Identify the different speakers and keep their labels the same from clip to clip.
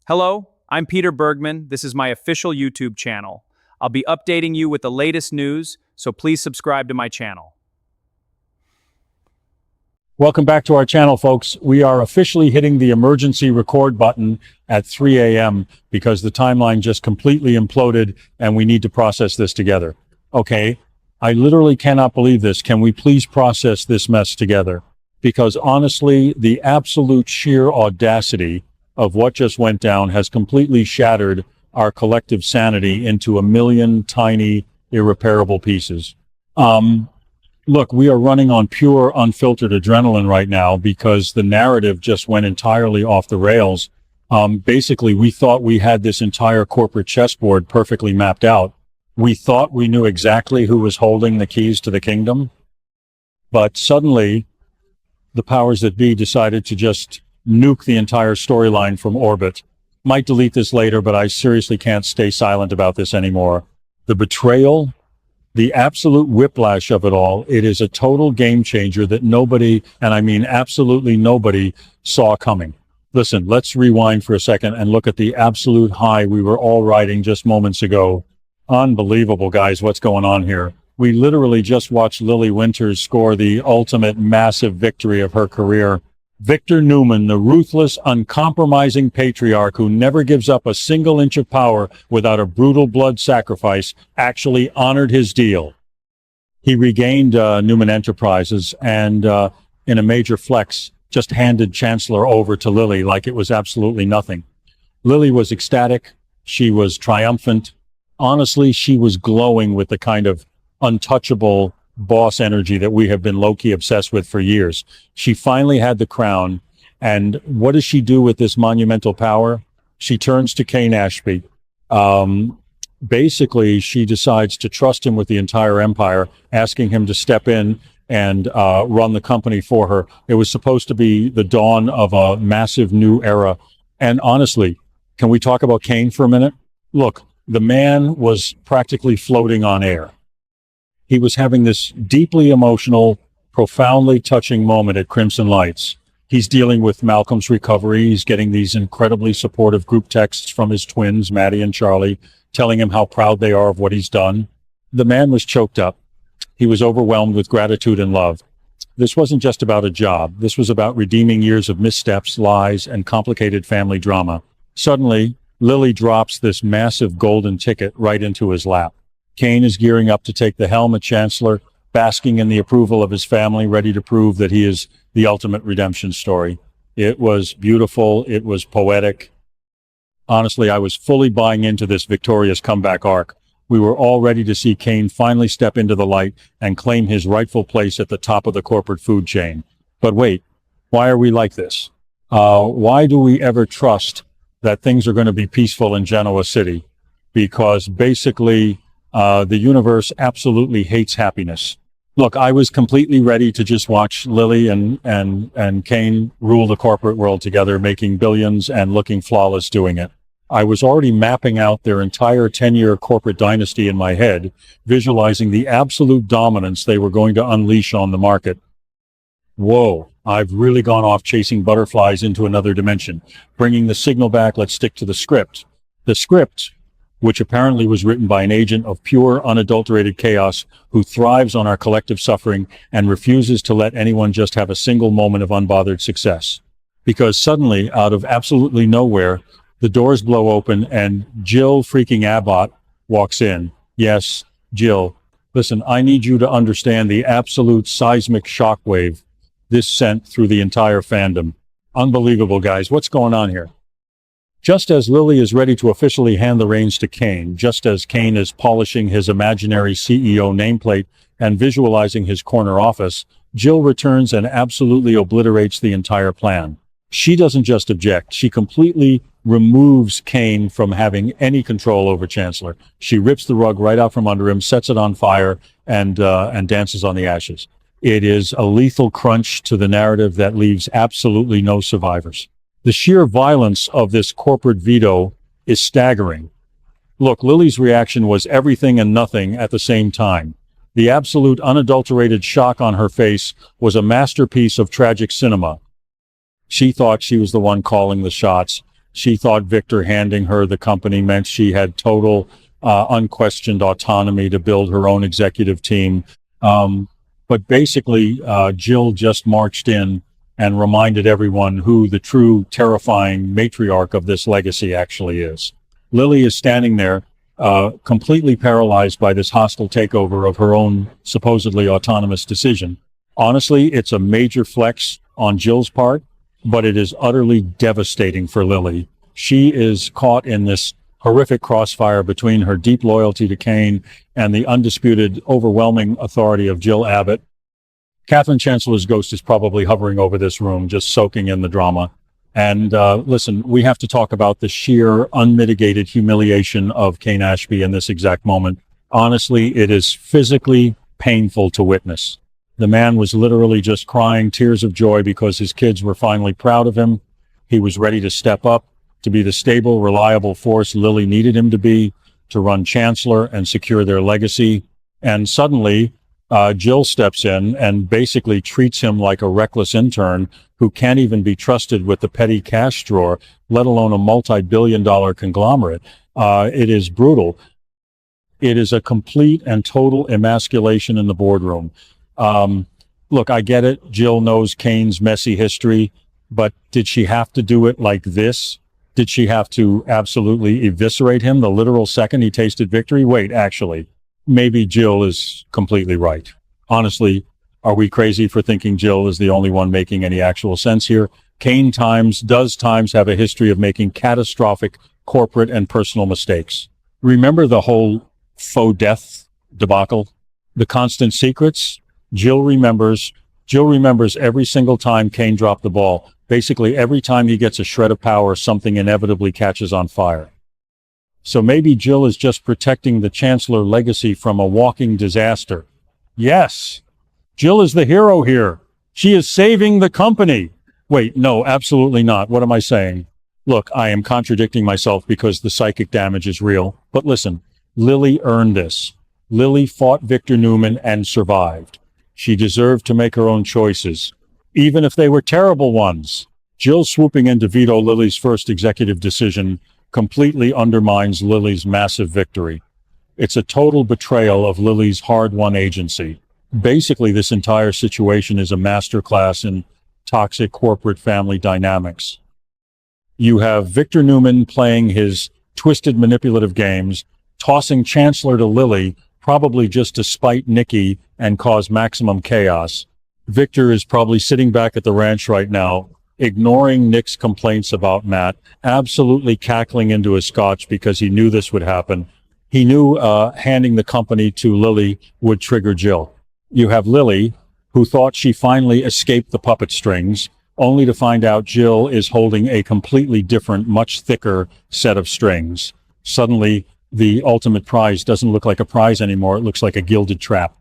Speaker 1: Hello, I'm Peter Bergman. This is my official YouTube channel. I'll be updating you with the latest news, so please subscribe to my channel.
Speaker 2: Welcome back to our channel, folks. We are officially hitting the emergency record button at 3 a.m. because the timeline just completely imploded and we need to process this together. Okay, I literally cannot believe this. Can we please process this mess together? Because honestly, the absolute sheer audacity of what just went down has completely shattered our collective sanity into a million tiny, irreparable pieces. Look, we are running on pure, unfiltered adrenaline right now because the narrative just went entirely off the rails. Basically, we thought we had this entire corporate chessboard perfectly mapped out. We thought we knew exactly who was holding the keys to the kingdom. But suddenly, the powers that be decided to just nuke the entire storyline from orbit. Might delete this later, but I seriously can't stay silent about this anymore. The betrayal, the absolute whiplash of it all, it is a total game changer that nobody, and I mean absolutely nobody, saw coming. Listen, let's rewind for a second and look at the absolute high we were all riding just moments ago. Unbelievable, guys, what's going on here? We literally just watched Lily Winters score the ultimate massive victory of her career. Victor Newman, the ruthless, uncompromising patriarch who never gives up a single inch of power without a brutal blood sacrifice, actually honored his deal. He regained Newman Enterprises and, in a major flex, just handed Chancellor over to Lily like it was absolutely nothing. Lily was ecstatic. She was triumphant. Honestly, she was glowing with the kind of untouchable boss energy that we have been low-key obsessed with for years. She finally had the crown, and what does she do with this monumental power? She turns to Kane Ashby. Basically, she decides to trust him with the entire empire, asking him to step in and run the company for her. It was supposed to be the dawn of a massive new era. And honestly, can we talk about Kane for a minute? Look, the man was practically floating on air. He was having this deeply emotional, profoundly touching moment at Crimson Lights. He's dealing with Malcolm's recovery. He's getting these incredibly supportive group texts from his twins, Maddie and Charlie, telling him how proud they are of what he's done. The man was choked up. He was overwhelmed with gratitude and love. This wasn't just about a job. This was about redeeming years of missteps, lies, and complicated family drama. Suddenly, Lily drops this massive golden ticket right into his lap. Kane is gearing up to take the helm as Chancellor, basking in the approval of his family, ready to prove that he is the ultimate redemption story. It was beautiful. It was poetic. Honestly, I was fully buying into this victorious comeback arc. We were all ready to see Kane finally step into the light and claim his rightful place at the top of the corporate food chain. But wait, why are we like this? Why do we ever trust that things are going to be peaceful in Genoa City? Because basically, the universe absolutely hates happiness. Look, I was completely ready to just watch Lily and Kane rule the corporate world together, making billions and looking flawless doing it. I was already mapping out their entire 10-year corporate dynasty in my head, visualizing the absolute dominance they were going to unleash on the market. Whoa, I've really gone off chasing butterflies into another dimension. Bringing the signal back, let's stick to the script. The script, which apparently was written by an agent of pure, unadulterated chaos who thrives on our collective suffering and refuses to let anyone just have a single moment of unbothered success. Because suddenly, out of absolutely nowhere, the doors blow open and Jill freaking Abbott walks in. Yes, Jill. Listen, I need you to understand the absolute seismic shockwave this sent through the entire fandom. Unbelievable, guys. What's going on here? Just as Lily is ready to officially hand the reins to Kane, just as Kane is polishing his imaginary CEO nameplate and visualizing his corner office, Jill returns and absolutely obliterates the entire plan. She doesn't just object, she completely removes Kane from having any control over Chancellor. She rips the rug right out from under him, sets it on fire, and dances on the ashes. It is a lethal crunch to the narrative that leaves absolutely no survivors. The sheer violence of this corporate veto is staggering. Look, Lily's reaction was everything and nothing at the same time. The absolute unadulterated shock on her face was a masterpiece of tragic cinema. She thought she was the one calling the shots. She thought Victor handing her the company meant she had total, unquestioned autonomy to build her own executive team. But basically, Jill just marched in and reminded everyone who the true terrifying matriarch of this legacy actually is. Lily is standing there, completely paralyzed by this hostile takeover of her own supposedly autonomous decision. Honestly, it's a major flex on Jill's part, but it is utterly devastating for Lily. She is caught in this horrific crossfire between her deep loyalty to Kane and the undisputed, overwhelming authority of Jill Abbott. Catherine Chancellor's ghost is probably hovering over this room, just soaking in the drama. And listen, we have to talk about the sheer, unmitigated humiliation of Kane Ashby in this exact moment. Honestly, it is physically painful to witness. The man was literally just crying tears of joy because his kids were finally proud of him. He was ready to step up, to be the stable, reliable force Lily needed him to be, to run Chancellor and secure their legacy. And suddenly, Jill steps in and basically treats him like a reckless intern who can't even be trusted with the petty cash drawer, let alone a multi-billion-dollar conglomerate. It is brutal. It is a complete and total emasculation in the boardroom. Look, I get it. Jill knows Kane's messy history, but did she have to do it like this? Did she have to absolutely eviscerate him the literal second he tasted victory? Wait, actually, maybe Jill is completely right. Honestly, are we crazy for thinking Jill is the only one making any actual sense here? Kane does times have a history of making catastrophic corporate and personal mistakes. Remember the whole faux death debacle? The constant secrets? Jill remembers every single time Kane dropped the ball. Basically, every time he gets a shred of power, something inevitably catches on fire. So maybe Jill is just protecting the Chancellor legacy from a walking disaster. Yes, Jill is the hero here. She is saving the company. Wait, no, absolutely not. What am I saying? Look, I am contradicting myself because the psychic damage is real. But listen, Lily earned this. Lily fought Victor Newman and survived. She deserved to make her own choices, even if they were terrible ones. Jill swooping in to veto Lily's first executive decision completely undermines Lily's massive victory. It's a total betrayal of Lily's hard-won agency. Basically, this entire situation is a masterclass in toxic corporate family dynamics. You have Victor Newman playing his twisted manipulative games, tossing Chancellor to Lily, probably just to spite Nikki and cause maximum chaos. Victor is probably sitting back at the ranch right now, ignoring Nick's complaints about Matt, absolutely cackling into a scotch because he knew this would happen. He knew handing the company to Lily would trigger Jill. You have Lily, who thought she finally escaped the puppet strings, only to find out Jill is holding a completely different, much thicker set of strings. Suddenly, the ultimate prize doesn't look like a prize anymore. It looks like a gilded trap.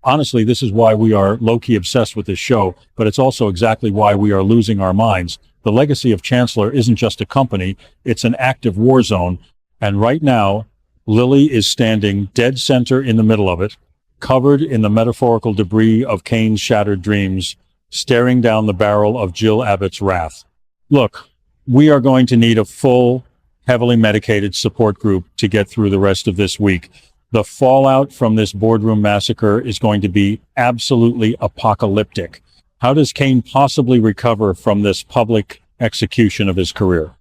Speaker 2: Honestly, this is why we are low-key obsessed with this show, but it's also exactly why we are losing our minds. The legacy of Chancellor isn't just a company, it's an active war zone. And right now, Lily is standing dead center in the middle of it, covered in the metaphorical debris of Kane's shattered dreams, staring down the barrel of Jill Abbott's wrath. Look, we are going to need a full, heavily medicated support group to get through the rest of this week. The fallout from this boardroom massacre is going to be absolutely apocalyptic. How does Kane possibly recover from this public execution of his career?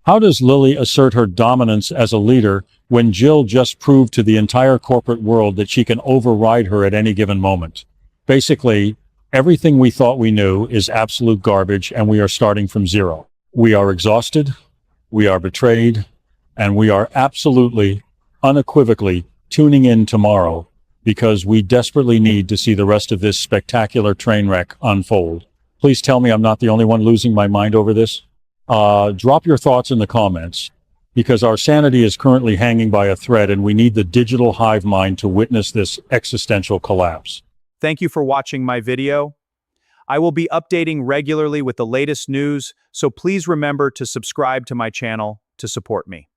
Speaker 2: How does Lily assert her dominance as a leader when Jill just proved to the entire corporate world that she can override her at any given moment? Basically, everything we thought we knew is absolute garbage, and we are starting from zero. We are exhausted, we are betrayed, and we are absolutely, unequivocally tuning in tomorrow because we desperately need to see the rest of this spectacular train wreck unfold. Please tell me I'm not the only one losing my mind over this. Drop your thoughts in the comments, because our sanity is currently hanging by a thread and we need the digital hive mind to witness this existential collapse.
Speaker 1: Thank you for watching my video. I will be updating regularly with the latest news, so please remember to subscribe to my channel to support me.